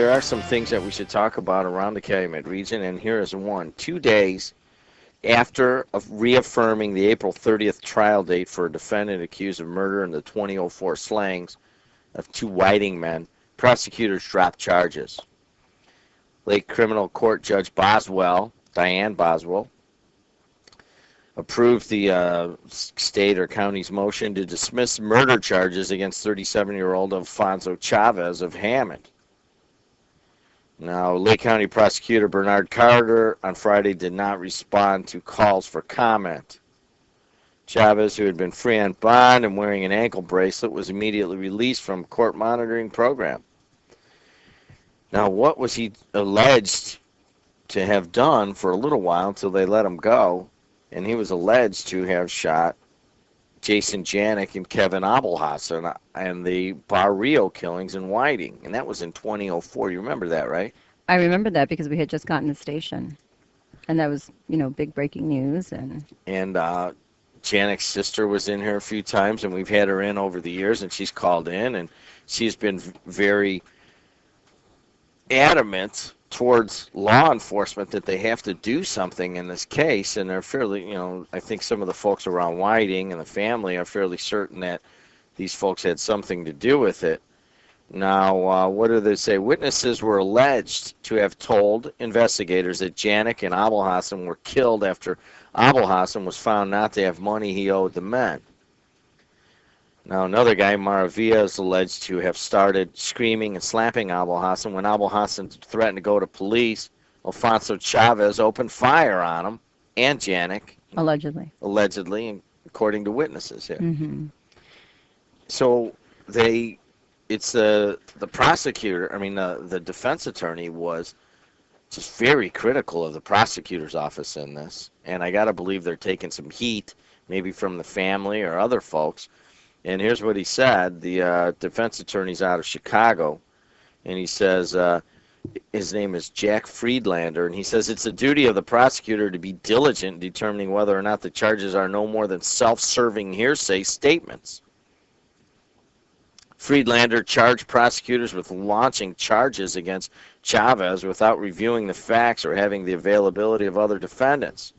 there are some things that we should talk about around the Calumet region, and here is one. 2 days after reaffirming the April 30th trial date for a defendant accused of murder in the 2004 slayings of 2 Whiting men, prosecutors dropped charges. Lake Criminal Court Judge Diane Boswell, approved the state or county's motion to dismiss murder charges against 37-year-old Alfonso Chavez of Hammond. Now, Lake County Prosecutor Bernard Carter on Friday did not respond to calls for comment. Chavez, who had been free on bond and wearing an ankle bracelet, was immediately released from court monitoring program. Now, what was he alleged to have done for a little while until they let him go? And he was alleged to have shot Jason Janik and Kevin Abelhassan and the Barrio killings in Whiting. And that was in 2004. You remember that, right? I remember that because we had just gotten the station. And that was, big breaking news. And Janik's sister was in here a few times, and we've had her in over the years, and she's called in, and she's been very adamant towards law enforcement that they have to do something in this case, and they're fairly, I think some of the folks around Whiting and the family are fairly certain that these folks had something to do with it. Now, what do they say? Witnesses were alleged to have told investigators that Janik and Abelhassan were killed after Abelhassan was found not to have money he owed the men. Now, another guy, Maravilla, is alleged to have started screaming and slapping Abelhassan. When Abelhassan threatened to go to police, Alfonso Chavez opened fire on him and Janik. Allegedly. Allegedly, according to witnesses here. Mm-hmm. So it's the prosecutor, the defense attorney was just very critical of the prosecutor's office in this. And I got to believe they're taking some heat, maybe from the family or other folks. And here's what he said. The defense attorney's out of Chicago, and he says, his name is Jack Friedlander, and he says it's the duty of the prosecutor to be diligent in determining whether or not the charges are no more than self-serving hearsay statements. Friedlander charged prosecutors with launching charges against Chavez without reviewing the facts or having the availability of other defendants.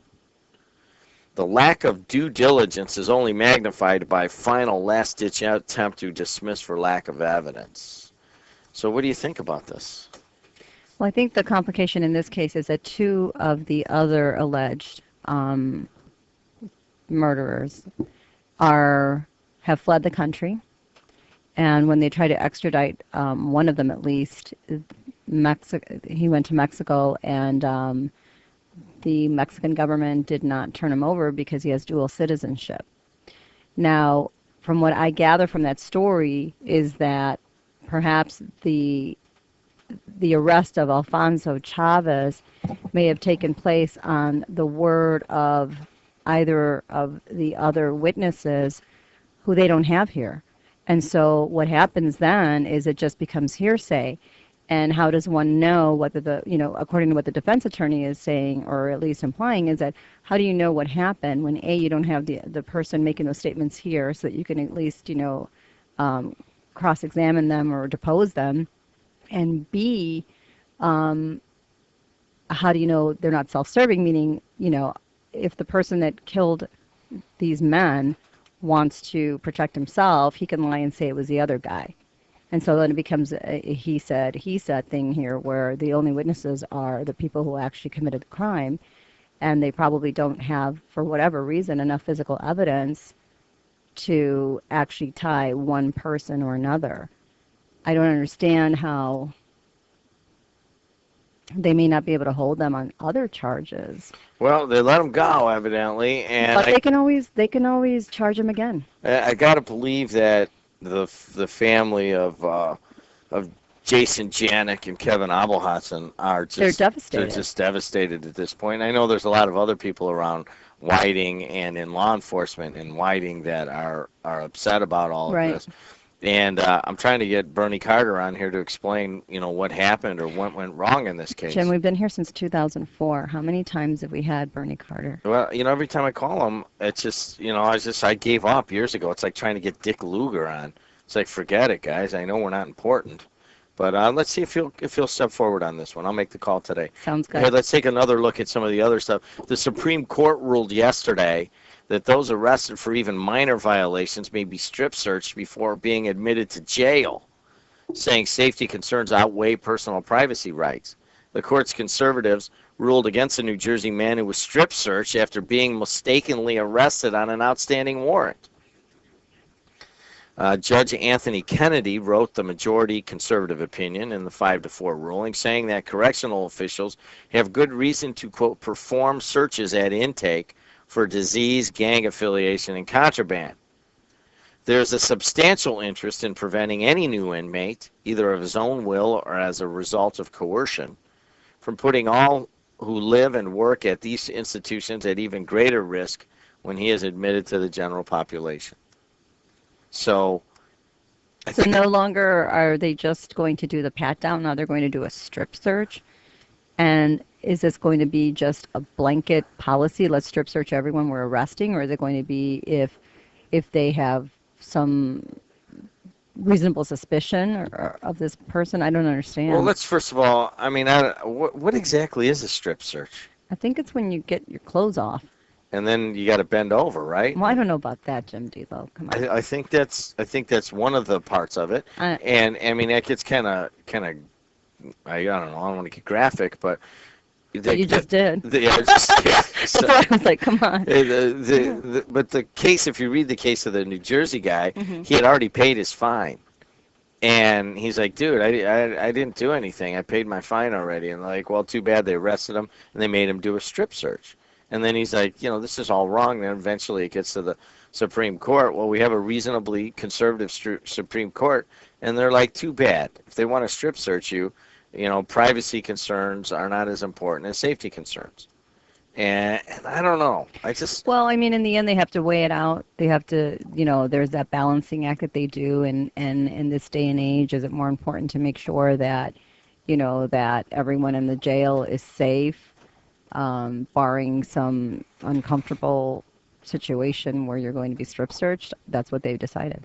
The lack of due diligence is only magnified by final last-ditch attempt to dismiss for lack of evidence. So what do you think about this? Well, I think the complication in this case is that 2 of the other alleged murderers have fled the country. And when they try to extradite one of them at least, he went to Mexico, and the Mexican government did not turn him over because he has dual citizenship. Now, from what I gather from that story is that perhaps the arrest of Alfonso Chavez may have taken place on the word of either of the other witnesses who they don't have here. And so what happens then is it just becomes hearsay. And how does one know whether according to what the defense attorney is saying, or at least implying, is that how do you know what happened when A, you don't have the person making those statements here so that you can at least, cross-examine them or depose them, and B, how do you know they're not self-serving, meaning, if the person that killed these men wants to protect himself, he can lie and say it was the other guy. And so then it becomes a he said thing here, where the only witnesses are the people who actually committed the crime, and they probably don't have, for whatever reason, enough physical evidence to actually tie one person or another. I don't understand how they may not be able to hold them on other charges. Well, they let them go, evidently, and but they can always charge them again. I got to believe that the family of Jason Janik and Kevin Abelhassan they're devastated. They're just devastated at this point. I know there's a lot of other people around Whiting and in law enforcement in Whiting that are upset about all of this. And I'm trying to get Bernie Carter on here to explain, what happened or what went wrong in this case. Jim, we've been here since 2004. How many times have we had Bernie Carter? Well, every time I call him, it's just, I gave up years ago. It's like trying to get Dick Lugar on. It's like, forget it, guys. I know we're not important. But let's see if he'll step forward on this one. I'll make the call today. Sounds Hey, good. let's take another look at some of the other stuff. The Supreme Court ruled yesterday that those arrested for even minor violations may be strip searched before being admitted to jail, saying safety concerns outweigh personal privacy rights. The court's conservatives ruled against a New Jersey man who was strip searched after being mistakenly arrested on an outstanding warrant. Judge Anthony Kennedy wrote the majority conservative opinion in the 5-4 ruling, saying that correctional officials have good reason to, quote, perform searches at intake for disease, gang affiliation, and contraband. There's a substantial interest in preventing any new inmate, either of his own will or as a result of coercion, from putting all who live and work at these institutions at even greater risk when he is admitted to the general population. So no longer are they just going to do the pat down, now they're going to do a strip search. And is this going to be just a blanket policy, let's strip search everyone we're arresting, or is it going to be if they have some reasonable suspicion of this person? I don't understand. Well, let's first of all, I mean, what exactly is a strip search? I think it's when you get your clothes off. And then you got to bend over, right? Well, I don't know about that, Jim Delow. Come on. I think that's one of the parts of it. And I mean, that gets kind of I don't know. I don't want to get graphic, but you just did. Yeah, So I was like, come on. But the case, if you read the case of the New Jersey guy, he had already paid his fine. And he's like, dude, I didn't do anything. I paid my fine already. And they're like, well, too bad. They arrested him, and they made him do a strip search. And then he's like, this is all wrong. Then eventually it gets to the Supreme Court. Well, we have a reasonably conservative Supreme Court. And they're like, too bad. If they want to strip search you, privacy concerns are not as important as safety concerns. And I don't know. Well, I mean, in the end, they have to weigh it out. They have to, there's that balancing act that they do. And in this day and age, is it more important to make sure that, that everyone in the jail is safe, barring some uncomfortable situation where you're going to be strip searched? That's what they've decided.